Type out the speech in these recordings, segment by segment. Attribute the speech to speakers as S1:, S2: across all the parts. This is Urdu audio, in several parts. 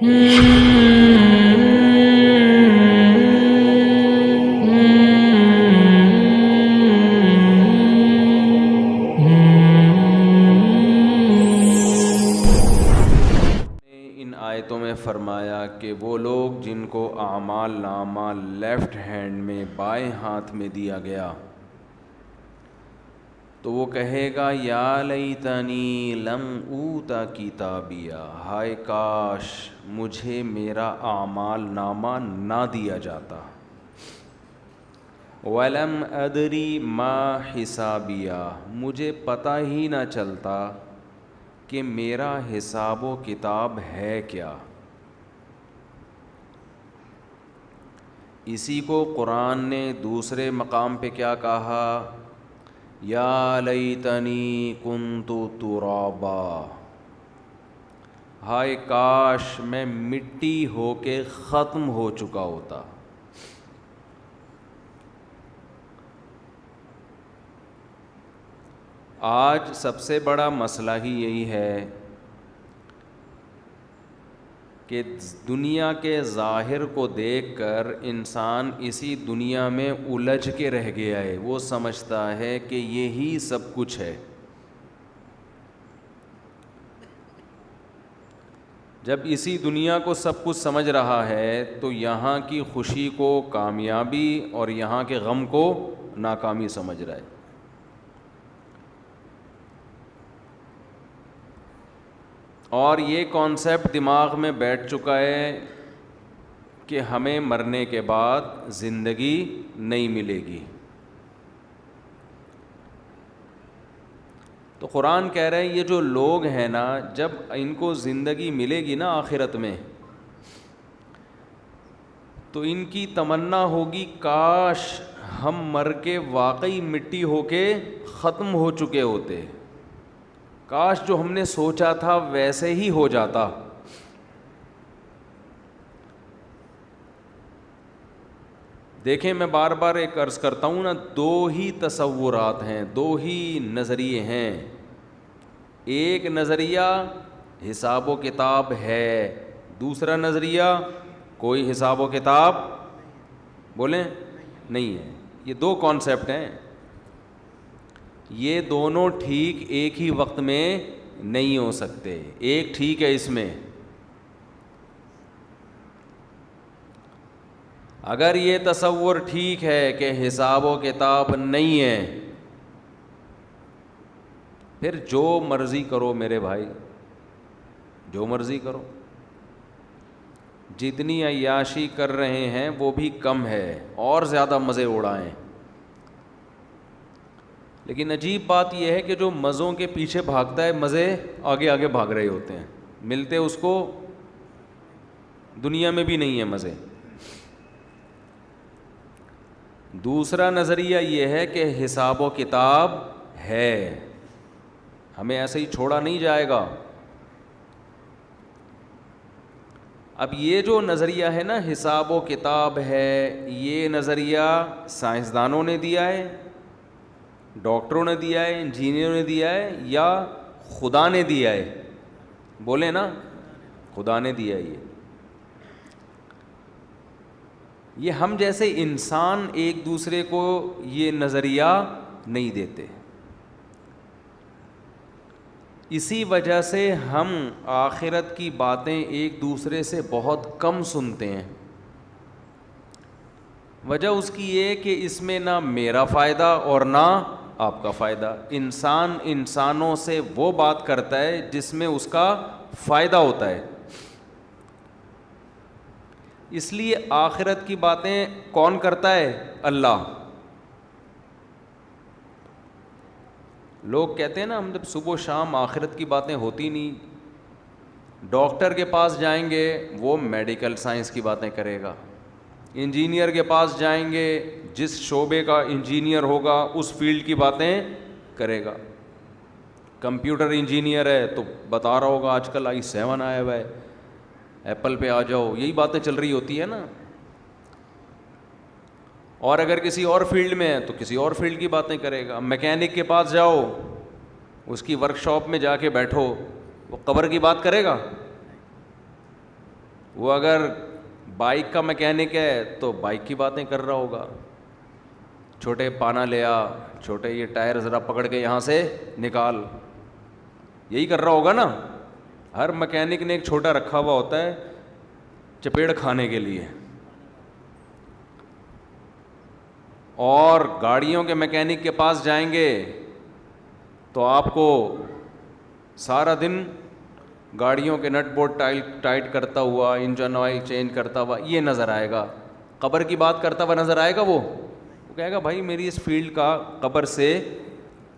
S1: آیتوں میں فرمایا کہ وہ لوگ جن کو اعمال نامہ لیفٹ ہینڈ میں بائیں ہاتھ میں دیا گیا تو وہ کہے گا یا لیتنی لم اوت کتابیہ، ہائے کاش مجھے میرا اعمال نامہ نہ دیا جاتا، ولم ادری ما حسابیہ، مجھے پتہ ہی نہ چلتا کہ میرا حساب و کتاب ہے کیا۔ اسی کو قرآن نے دوسرے مقام پہ کیا کہا، یا لیتنی کنت ترابا، ہائے کاش میں مٹی ہو کے ختم ہو چکا ہوتا۔ آج سب سے بڑا مسئلہ ہی یہی ہے کہ دنیا کے ظاہر کو دیکھ کر انسان اسی دنیا میں الجھ کے رہ گیا ہے، وہ سمجھتا ہے کہ یہی سب کچھ ہے۔ جب اسی دنیا کو سب کچھ سمجھ رہا ہے تو یہاں کی خوشی کو کامیابی اور یہاں کے غم کو ناکامی سمجھ رہا ہے۔ اور یہ کانسیپٹ دماغ میں بیٹھ چکا ہے کہ ہمیں مرنے کے بعد زندگی نہیں ملے گی۔ تو قرآن کہہ رہے ہیں یہ جو لوگ ہیں نا، جب ان کو زندگی ملے گی نا آخرت میں، تو ان کی تمنا ہوگی کاش ہم مر کے واقعی مٹی ہو کے ختم ہو چکے ہوتے، کاش جو ہم نے سوچا تھا ویسے ہی ہو جاتا۔ دیکھیں میں بار بار ایک عرض کرتا ہوں نا، دو ہی تصورات ہیں، دو ہی نظریے ہیں۔ ایک نظریہ حساب و کتاب ہے، دوسرا نظریہ کوئی حساب و کتاب بولیں نہیں ہے۔ یہ دو کانسیپٹ ہیں، یہ دونوں ٹھیک ایک ہی وقت میں نہیں ہو سکتے۔ ایک ٹھیک ہے اس میں، اگر یہ تصور ٹھیک ہے کہ حساب و کتاب نہیں ہے، پھر جو مرضی کرو میرے بھائی، جو مرضی کرو، جتنی عیاشی کر رہے ہیں وہ بھی کم ہے، اور زیادہ مزے اڑائیں۔ لیکن عجیب بات یہ ہے کہ جو مزوں کے پیچھے بھاگتا ہے، مزے آگے آگے بھاگ رہے ہوتے ہیں، ملتے اس کو دنیا میں بھی نہیں ہیں مزے۔ دوسرا نظریہ یہ ہے کہ حساب و کتاب ہے، ہمیں ایسے ہی چھوڑا نہیں جائے گا۔ اب یہ جو نظریہ ہے نا حساب و کتاب ہے، یہ نظریہ سائنسدانوں نے دیا ہے، ڈاکٹروں نے دیا ہے، انجینئروں نے دیا ہے، یا خدا نے دیا ہے؟ بولیں نا، خدا نے دیا ہے۔ یہ ہم جیسے انسان ایک دوسرے کو یہ نظریہ نہیں دیتے، اسی وجہ سے ہم آخرت کی باتیں ایک دوسرے سے بہت کم سنتے ہیں۔ وجہ اس کی یہ کہ اس میں نہ میرا فائدہ اور نہ آپ کا فائدہ۔ انسان انسانوں سے وہ بات کرتا ہے جس میں اس کا فائدہ ہوتا ہے، اس لیے آخرت کی باتیں کون کرتا ہے؟ اللہ۔ لوگ کہتے ہیں نا ہم جب صبح و شام آخرت کی باتیں ہوتی نہیں، ڈاکٹر کے پاس جائیں گے وہ میڈیکل سائنس کی باتیں کرے گا، انجینئر کے پاس جائیں گے جس شعبے کا انجینئر ہوگا اس فیلڈ کی باتیں کرے گا، کمپیوٹر انجینئر ہے تو بتا رہا ہوگا آج کل i7 آیا ہوا ہے، ایپل پہ آ جاؤ، یہی باتیں چل رہی ہوتی ہے نا۔ اور اگر کسی اور فیلڈ میں ہے تو کسی اور فیلڈ کی باتیں کرے گا، میکینک کے پاس جاؤ، اس کی ورک شاپ میں جا کے بیٹھو، وہ قبر کی بات کرے گا؟ وہ اگر بائک کا میکینک ہے تو بائک کی باتیں کر رہا ہوگا، چھوٹے پانا لے آ، چھوٹے یہ ٹائر ذرا پکڑ کے یہاں سے نکال، یہی کر رہا ہوگا نا. ہر میکینک نے ایک چھوٹا رکھا ہوا ہوتا ہے چپیڑ کھانے کے لیے. اور گاڑیوں کے میکینک کے پاس جائیں گے تو آپ کو سارا دن گاڑیوں کے نٹ بولٹ ٹائٹ کرتا ہوا، انجن آئل چینج کرتا ہوا یہ نظر آئے گا. قبر کی بات کرتا ہوا نظر آئے گا. وہ کہے گا بھائی میری اس فیلڈ کا قبر سے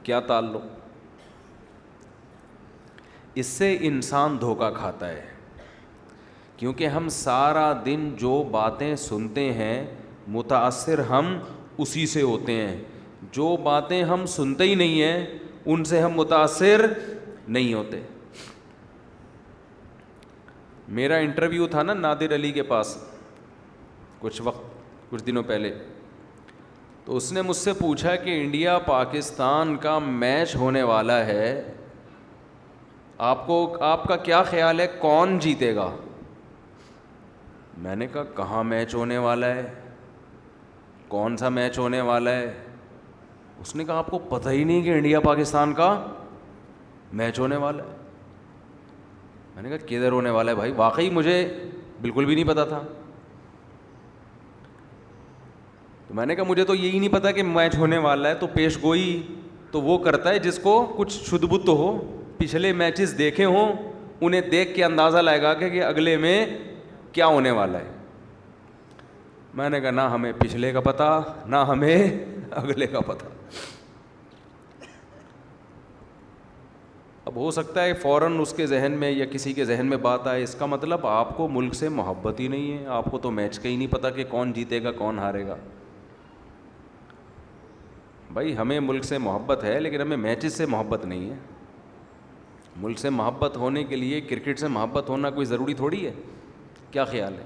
S1: کیا تعلق. اس سے انسان دھوکہ کھاتا ہے، کیونکہ ہم سارا دن جو باتیں سنتے ہیں متاثر ہم اسی سے ہوتے ہیں. جو باتیں ہم سنتے ہی نہیں ہیں ان سے ہم متاثر نہیں ہوتے. میرا انٹرویو تھا نا نادر علی کے پاس کچھ دنوں پہلے، تو اس نے مجھ سے پوچھا کہ انڈیا پاکستان کا میچ ہونے والا ہے، آپ کا کیا خیال ہے کون جیتے گا؟ میں نے کہا کہاں میچ ہونے والا ہے، کون سا میچ ہونے والا ہے؟ اس نے کہا آپ کو پتہ ہی نہیں کہ انڈیا پاکستان کا میچ ہونے والا ہے. میں نے کہا کدھر ہونے والا ہے بھائی؟ واقعی مجھے بالکل بھی نہیں پتا تھا. تو میں نے کہا مجھے تو یہی نہیں پتا کہ میچ ہونے والا ہے. تو پیش گوئی تو وہ کرتا ہے جس کو کچھ شدھ بت تو ہو، پچھلے میچز دیکھے ہوں، انہیں دیکھ کے اندازہ لائے گا کہ اگلے میں کیا ہونے والا ہے. میں نے کہا نہ ہمیں پچھلے کا پتہ نہ ہمیں اگلے کا پتہ. اب ہو سکتا ہے فوراً اس کے ذہن میں یا کسی کے ذہن میں بات آئے، اس کا مطلب آپ کو ملک سے محبت ہی نہیں ہے، آپ کو تو میچ کا ہی نہیں پتہ کہ کون جیتے گا کون ہارے گا. بھائی ہمیں ملک سے محبت ہے لیکن ہمیں میچز سے محبت نہیں ہے. ملک سے محبت ہونے کے لیے کرکٹ سے محبت ہونا کوئی ضروری تھوڑی ہے. کیا خیال ہے؟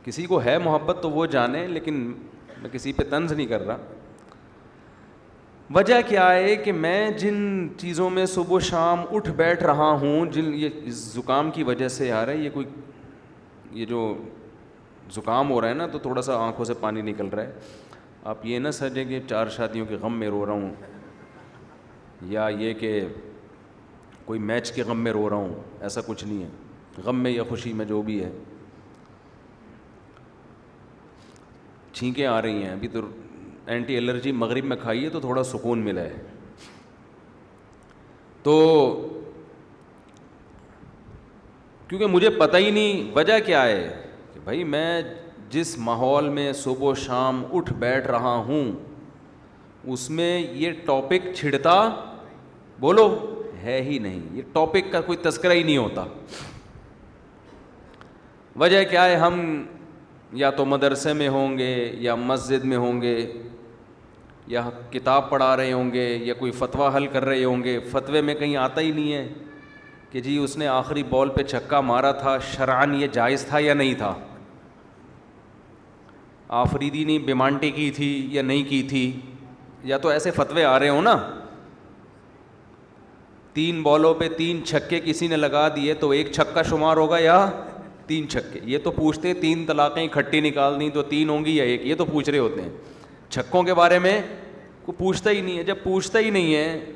S1: کسی کو ہے محبت تو وہ جانے، لیکن میں کسی پہ طنز نہیں کر رہا. وجہ کیا ہے کہ میں جن چیزوں میں صبح و شام اٹھ بیٹھ رہا ہوں، یہ زکام کی وجہ سے آ رہا ہے، یہ جو زکام ہو رہا ہے نا تو تھوڑا سا آنکھوں سے پانی نکل رہا ہے. آپ یہ نہ سمجھیں کہ 4 شادیوں کے غم میں رو رہا ہوں، یا یہ کہ کوئی میچ کے غم میں رو رہا ہوں، ایسا کچھ نہیں ہے. غم میں یا خوشی میں جو بھی ہے. چھینکیں آ رہی ہیں ابھی تو اینٹی الرجی مغرب میں کھائیے تو تھوڑا سکون ملا ہے. تو کیونکہ مجھے پتہ ہی نہیں وجہ کیا ہے کہ بھائی میں جس ماحول میں صبح و شام اٹھ بیٹھ رہا ہوں اس میں یہ ٹاپک چھڑتا بولو ہے ہی نہیں. یہ ٹاپک کا کوئی تذکرہ ہی نہیں ہوتا. وجہ کیا ہے؟ ہم یا تو مدرسے میں ہوں گے یا مسجد میں ہوں گے یا کتاب پڑھا رہے ہوں گے یا کوئی فتویٰ حل کر رہے ہوں گے. فتوے میں کہیں آتا ہی نہیں ہے کہ جی اس نے آخری بال پہ چھکا مارا تھا، شرعاً یہ جائز تھا یا نہیں تھا. آفریدی نے بیمانٹی کی تھی یا نہیں کی تھی. یا تو ایسے فتوے آ رہے ہوں نا، 3 بالوں پہ 3 چھکے کسی نے لگا دیے تو 1 چھکا شمار ہوگا یا 3 چھکے. یہ تو پوچھتے 3 طلاقیں اکٹھی نکال دیں تو 3 ہوں گی یا 1، یہ تو پوچھ رہے ہوتے ہیں. چھکوں کے بارے میں کوئی پوچھتا ہی نہیں ہے. جب پوچھتا ہی نہیں ہے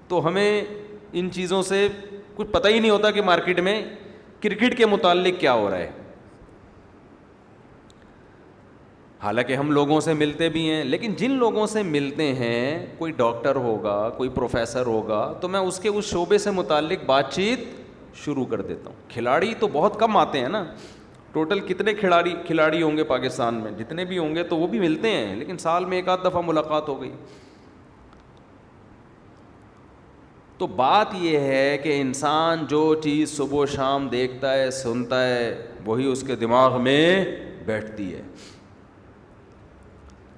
S1: تو ہمیں ان چیزوں سے کچھ پتہ ہی نہیں ہوتا کہ مارکیٹ میں کرکٹ کے متعلق کیا ہو رہا ہے. حالانکہ ہم لوگوں سے ملتے بھی ہیں، لیکن جن لوگوں سے ملتے ہیں کوئی ڈاکٹر ہوگا، کوئی پروفیسر ہوگا، تو میں اس شعبے سے متعلق بات چیت شروع کر دیتا ہوں. کھلاڑی تو بہت کم آتے ہیں نا. ٹوٹل کتنے کھلاڑی ہوں گے پاکستان میں؟ جتنے بھی ہوں گے تو وہ بھی ملتے ہیں، لیکن سال میں 1 آدھ دفعہ ملاقات ہو گئی. تو بات یہ ہے کہ انسان جو چیز صبح و شام دیکھتا ہے سنتا ہے وہی اس کے دماغ میں بیٹھتی ہے.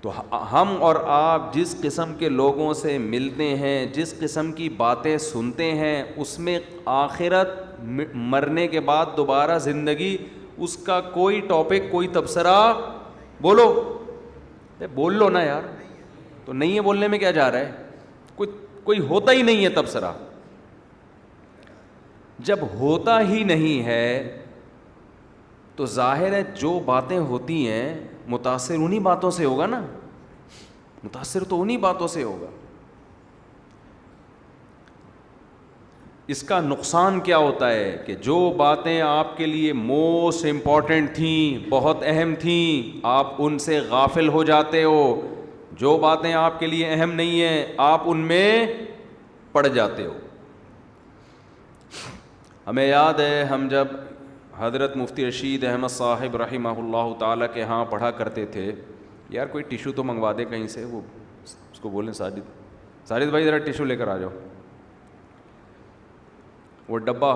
S1: تو ہم اور آپ جس قسم کے لوگوں سے ملتے ہیں، جس قسم کی باتیں سنتے ہیں، اس میں آخرت، مرنے کے بعد دوبارہ زندگی، اس کا کوئی ٹاپک، کوئی تبصرہ بول لو نا یار. تو نہیں ہے بولنے میں کیا جا رہا ہے؟ کوئی ہوتا ہی نہیں ہے تبصرہ. جب ہوتا ہی نہیں ہے تو ظاہر ہے جو باتیں ہوتی ہیں متاثر انہی باتوں سے ہوگا نا, متاثر تو انہی باتوں سے ہوگا. اس کا نقصان کیا ہوتا ہے کہ جو باتیں آپ کے لیے موسٹ امپورٹنٹ تھیں, بہت اہم تھیں, آپ ان سے غافل ہو جاتے ہو. جو باتیں آپ کے لیے اہم نہیں ہیں آپ ان میں پڑ جاتے ہو. ہمیں یاد ہے ہم جب حضرت مفتی رشید احمد صاحب رحمہ اللہ تعالیٰ کے ہاں پڑھا کرتے تھے, یار کوئی ٹیشو تو منگوا دے کہیں سے, وہ اس کو بولیں ساجد بھائی ذرا ٹیشو لے کر آ جاؤ, وہ ڈبہ.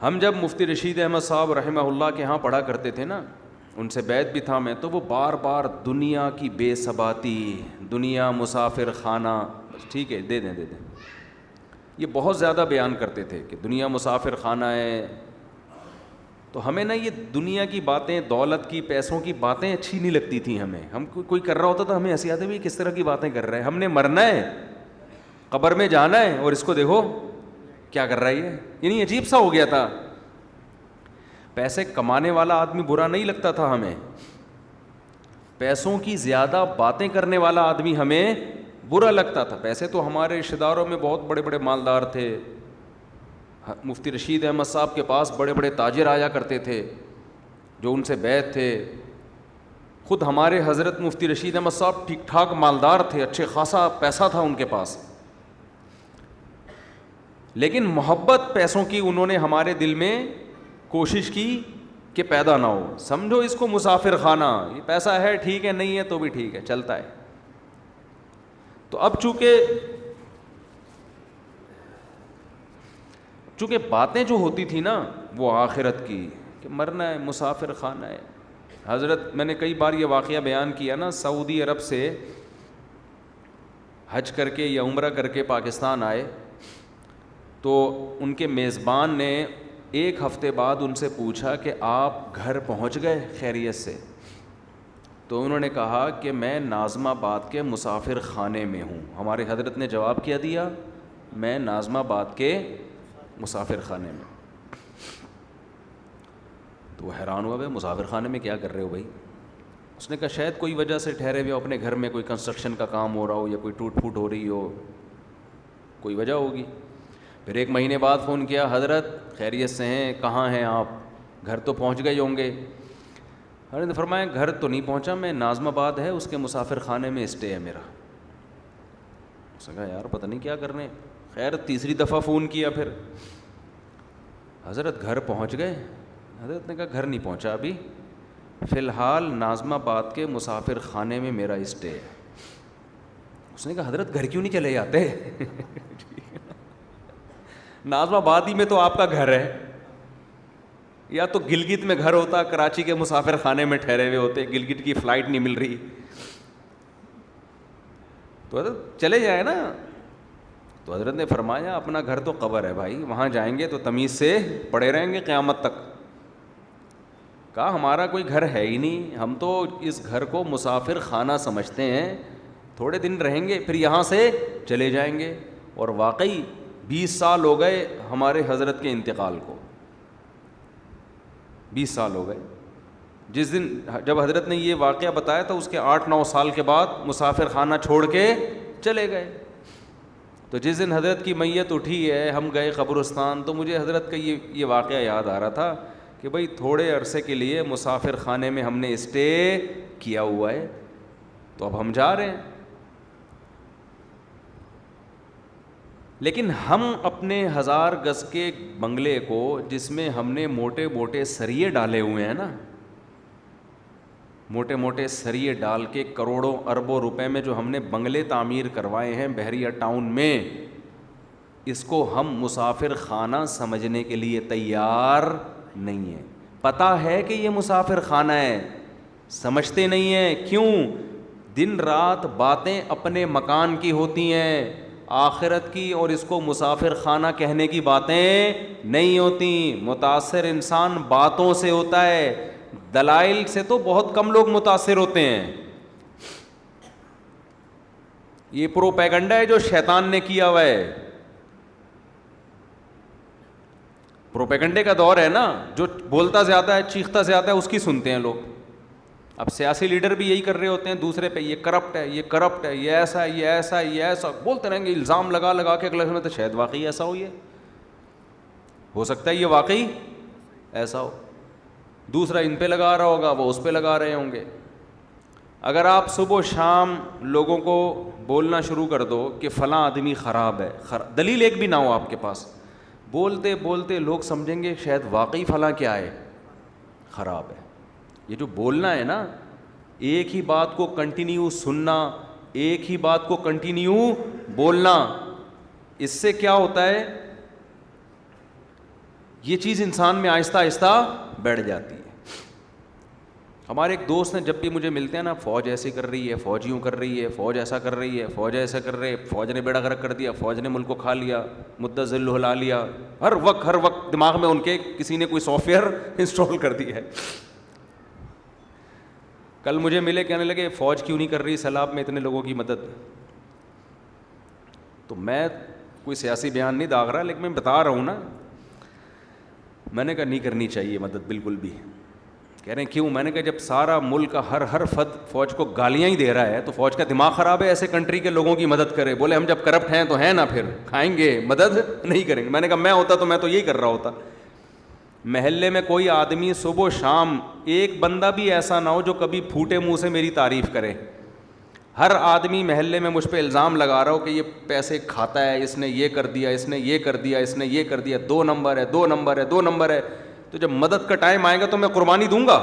S1: ہم جب مفتی رشید احمد صاحب رحمہ اللہ کے ہاں پڑھا کرتے تھے نا, ان سے بیعت بھی تھا میں, تو وہ بار بار دنیا کی بے ثباتی, دنیا مسافر خانہ, ٹھیک ہے دے دیں, یہ بہت زیادہ بیان کرتے تھے کہ دنیا مسافر خانہ ہے. تو ہمیں نا یہ دنیا کی باتیں, دولت کی, پیسوں کی باتیں اچھی نہیں لگتی تھیں ہمیں. ہم کوئی کر رہا ہوتا تو ہمیں ہنسی آتی, بھائی کس طرح کی باتیں کر رہے ہیں, ہم نے مرنا ہے, قبر میں جانا ہے, اور اس کو دیکھو کیا کر رہا ہے یہ. یعنی عجیب سا ہو گیا تھا. پیسے کمانے والا آدمی برا نہیں لگتا تھا ہمیں, پیسوں کی زیادہ باتیں کرنے والا آدمی ہمیں برا لگتا تھا. پیسے تو ہمارے رشتہ داروں میں بہت بڑے بڑے مالدار تھے. مفتی رشید احمد صاحب کے پاس بڑے بڑے تاجر آیا کرتے تھے جو ان سے بیعت تھے. خود ہمارے حضرت مفتی رشید احمد صاحب ٹھیک ٹھاک مالدار تھے, اچھے خاصا پیسہ تھا ان کے پاس, لیکن محبت پیسوں کی انہوں نے ہمارے دل میں کوشش کی کہ پیدا نہ ہو. سمجھو اس کو مسافر خانہ, یہ پیسہ ہے ٹھیک ہے, نہیں ہے تو بھی ٹھیک ہے, چلتا ہے. تو اب چونکہ باتیں جو ہوتی تھی نا وہ آخرت کی, کہ مرنا ہے, مسافر خانہ ہے. حضرت میں نے کئی بار یہ واقعہ بیان کیا نا, سعودی عرب سے حج کر کے یا عمرہ کر کے پاکستان آئے, تو ان کے میزبان نے ایک ہفتے بعد ان سے پوچھا کہ آپ گھر پہنچ گئے خیریت سے؟ تو انہوں نے کہا کہ میں ناظم آباد کے مسافر خانے میں ہوں. ہمارے حضرت نے جواب کیا دیا, میں ناظم آباد کے مسافر خانے میں. تو وہ حیران ہوا, بھائی مسافر خانے میں کیا کر رہے ہو بھائی؟ اس نے کہا شاید کوئی وجہ سے ٹھہرے ہوئے اپنے گھر میں, کوئی کنسٹرکشن کا کام ہو رہا ہو یا کوئی ٹوٹ پھوٹ ہو رہی ہو, کوئی وجہ ہوگی. پھر ایک مہینے بعد فون کیا, حضرت خیریت سے ہیں, کہاں ہیں آپ, گھر تو پہنچ گئے ہوں گے. حضرت نے فرمایا گھر تو نہیں پہنچا, میں ناظم آباد ہے اس کے مسافر خانے میں اسٹے ہے میرا. اس نے کہا یار پتہ نہیں کیا کرنے. خیر تیسری دفعہ فون کیا, پھر حضرت گھر پہنچ گئے؟ حضرت نے کہا گھر نہیں پہنچا ابھی, فی الحال ناظم آباد کے مسافر خانے میں میرا اسٹے ہے. اس نے کہا حضرت گھر کیوں نہیں چلے جاتے؟ ناظم آباد ہی میں تو آپ کا گھر ہے, یا تو گلگت میں گھر ہوتا, کراچی کے مسافر خانے میں ٹھہرے ہوئے ہوتے, گلگت کی فلائٹ نہیں مل رہی, تو حضرت چلے جائے نا. تو حضرت نے فرمایا اپنا گھر تو قبر ہے بھائی, وہاں جائیں گے تو تمیز سے پڑے رہیں گے قیامت تک. کہا ہمارا کوئی گھر ہے ہی نہیں, ہم تو اس گھر کو مسافر خانہ سمجھتے ہیں, تھوڑے دن رہیں گے پھر یہاں سے چلے جائیں گے. اور واقعی 20 سال ہو گئے ہمارے حضرت کے انتقال کو, 20 سال ہو گئے. جس دن جب حضرت نے یہ واقعہ بتایا تھا اس کے 8-9 سال کے بعد مسافر خانہ چھوڑ کے چلے گئے. تو جس دن حضرت کی میت اٹھی ہے, ہم گئے قبرستان, تو مجھے حضرت کا یہ واقعہ یاد آ رہا تھا کہ بھائی تھوڑے عرصے کے لیے مسافر خانے میں ہم نے اسٹے کیا ہوا ہے, تو اب ہم جا رہے ہیں. لیکن ہم اپنے 1000 گز کے بنگلے کو, جس میں ہم نے موٹے موٹے سریے ڈالے ہوئے ہیں نا, موٹے موٹے سریے ڈال کے کروڑوں اربوں روپے میں جو ہم نے بنگلے تعمیر کروائے ہیں بحریہ ٹاؤن میں, اس کو ہم مسافر خانہ سمجھنے کے لیے تیار نہیں ہیں. پتہ ہے کہ یہ مسافر خانہ ہے, سمجھتے نہیں ہیں. کیوں؟ دن رات باتیں اپنے مکان کی ہوتی ہیں, آخرت کی اور اس کو مسافر خانہ کہنے کی باتیں نہیں ہوتی. متاثر انسان باتوں سے ہوتا ہے, دلائل سے تو بہت کم لوگ متاثر ہوتے ہیں. یہ پروپیگنڈا ہے جو شیطان نے کیا ہوا ہے. پروپیگنڈے کا دور ہے نا, جو بولتا زیادہ ہے, چیختا زیادہ ہے, اس کی سنتے ہیں لوگ. اب سیاسی لیڈر بھی یہی کر رہے ہوتے ہیں دوسرے پہ, یہ کرپٹ ہے, یہ کرپٹ ہے, یہ ایسا ہے, یہ ایسا ہے, یہ ایسا, بولتے رہیں گے الزام لگا لگا کے. اگلے میں تو شاید واقعی ایسا ہو, یہ ہو سکتا ہے یہ واقعی ایسا ہو. دوسرا ان پہ لگا رہا ہوگا, وہ اس پہ لگا رہے ہوں گے. اگر آپ صبح و شام لوگوں کو بولنا شروع کر دو کہ فلاں آدمی خراب ہے, دلیل ایک بھی نہ ہو آپ کے پاس, بولتے بولتے لوگ سمجھیں گے شاید واقعی فلاں کیا ہے, خراب ہے. یہ جو بولنا ہے نا, ایک ہی بات کو کنٹینیو سننا, ایک ہی بات کو کنٹینیو بولنا, اس سے کیا ہوتا ہے, یہ چیز انسان میں آہستہ آہستہ بیٹھ جاتی ہے. ہمارے ایک دوست نے جب بھی مجھے ملتے ہیں نا, فوج ایسے کر رہی ہے, فوج یوں کر رہی ہے, فوج ایسا کر رہی ہے, فوج ایسا کر رہی ہے, فوج نے بیڑا غرق کر دیا, فوج نے ملک کو کھا لیا, مدت ذل ہلا لیا. ہر وقت دماغ میں ان کے کسی نے کوئی سافٹ ویئر انسٹال کر دی ہے. کل مجھے ملے, کہنے لگے فوج کیوں نہیں کر رہی سیلاب میں اتنے لوگوں کی مدد. تو میں کوئی سیاسی بیان نہیں داغ رہا, لیکن میں بتا رہا ہوں نا, میں نے کہا نہیں کرنی چاہیے مدد بالکل بھی. کہہ رہے ہیں کیوں؟ میں نے کہا جب سارا ملک کا ہر فرد فوج کو گالیاں ہی دے رہا ہے تو فوج کا دماغ خراب ہے ایسے کنٹری کے لوگوں کی مدد کرے. بولے ہم جب کرپٹ ہیں تو ہیں نا, پھر کھائیں گے, مدد نہیں کریں گے. میں نے کہا میں ہوتا تو میں تو یہی کر رہا ہوتا. محلے میں کوئی آدمی صبح و شام ایک بندہ بھی ایسا نہ ہو جو کبھی پھوٹے منہ سے میری تعریف کرے. ہر آدمی محلے میں مجھ پہ الزام لگا رہا ہو کہ یہ پیسے کھاتا ہے, اس نے یہ کر دیا, اس نے یہ کر دیا, اس نے یہ کر دیا, 2 نمبر ہے, 2 نمبر ہے, 2 نمبر ہے. تو جب مدد کا ٹائم آئے گا تو میں قربانی دوں گا.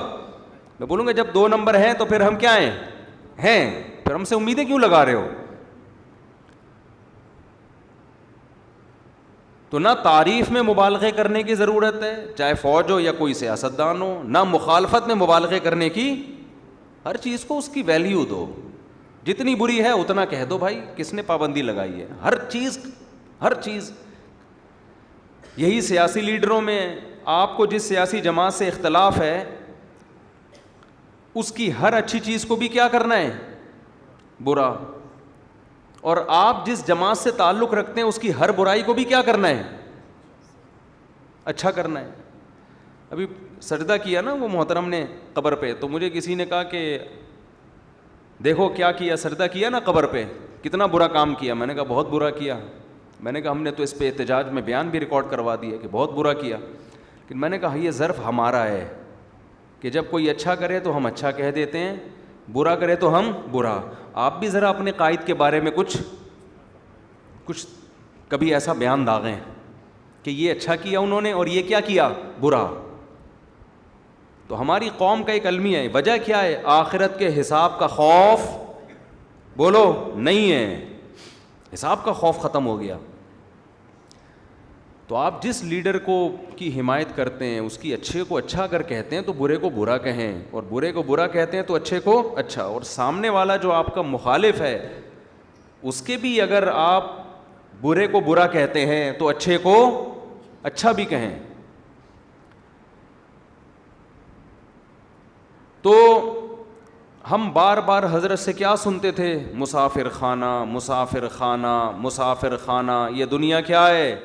S1: میں بولوں گا جب 2 نمبر ہیں تو پھر ہم کیا ہیں, پھر ہم سے امیدیں کیوں لگا رہے ہو. تو نہ تعریف میں مبالغے کرنے کی ضرورت ہے, چاہے فوج ہو یا کوئی سیاستدان ہو, نہ مخالفت میں مبالغے کرنے کی. ہر چیز کو اس کی ویلیو دو, جتنی بری ہے اتنا کہہ دو. بھائی کس نے پابندی لگائی ہے؟ ہر چیز. یہی سیاسی لیڈروں میں آپ کو جس سیاسی جماعت سے اختلاف ہے اس کی ہر اچھی چیز کو بھی کیا کرنا ہے, برا. اور آپ جس جماعت سے تعلق رکھتے ہیں اس کی ہر برائی کو بھی کیا کرنا ہے, اچھا کرنا ہے. ابھی سجدہ کیا نا وہ محترم نے قبر پہ, تو مجھے کسی نے کہا کہ دیکھو کیا کیا, سجدہ کیا نا قبر پہ, کتنا برا کام کیا. میں نے کہا بہت برا کیا. میں نے کہا ہم نے تو اس پہ احتجاج میں بیان بھی ریکارڈ کروا دیا کہ بہت برا کیا. لیکن میں نے کہا یہ ظرف ہمارا ہے کہ جب کوئی اچھا کرے تو ہم اچھا کہہ دیتے ہیں, برا کرے تو ہم برا. آپ بھی ذرا اپنے قائد کے بارے میں کچھ کبھی ایسا بیان داغیں کہ یہ اچھا کیا انہوں نے اور یہ کیا کیا, برا. تو ہماری قوم کا ایک المیہ ہے. وجہ کیا ہے؟ آخرت کے حساب کا خوف بولو نہیں ہے, حساب کا خوف ختم ہو گیا. تو آپ جس لیڈر کو کی حمایت کرتے ہیں اس کی اچھے کو اچھا اگر کہتے ہیں تو برے کو برا کہیں, اور برے کو برا کہتے ہیں تو اچھے کو اچھا. اور سامنے والا جو آپ کا مخالف ہے اس کے بھی اگر آپ برے کو برا کہتے ہیں تو اچھے کو اچھا بھی کہیں. تو ہم بار بار حضرت سے کیا سنتے تھے, مسافر خانہ مسافر خانہ مسافر خانہ. یہ دنیا کیا ہے؟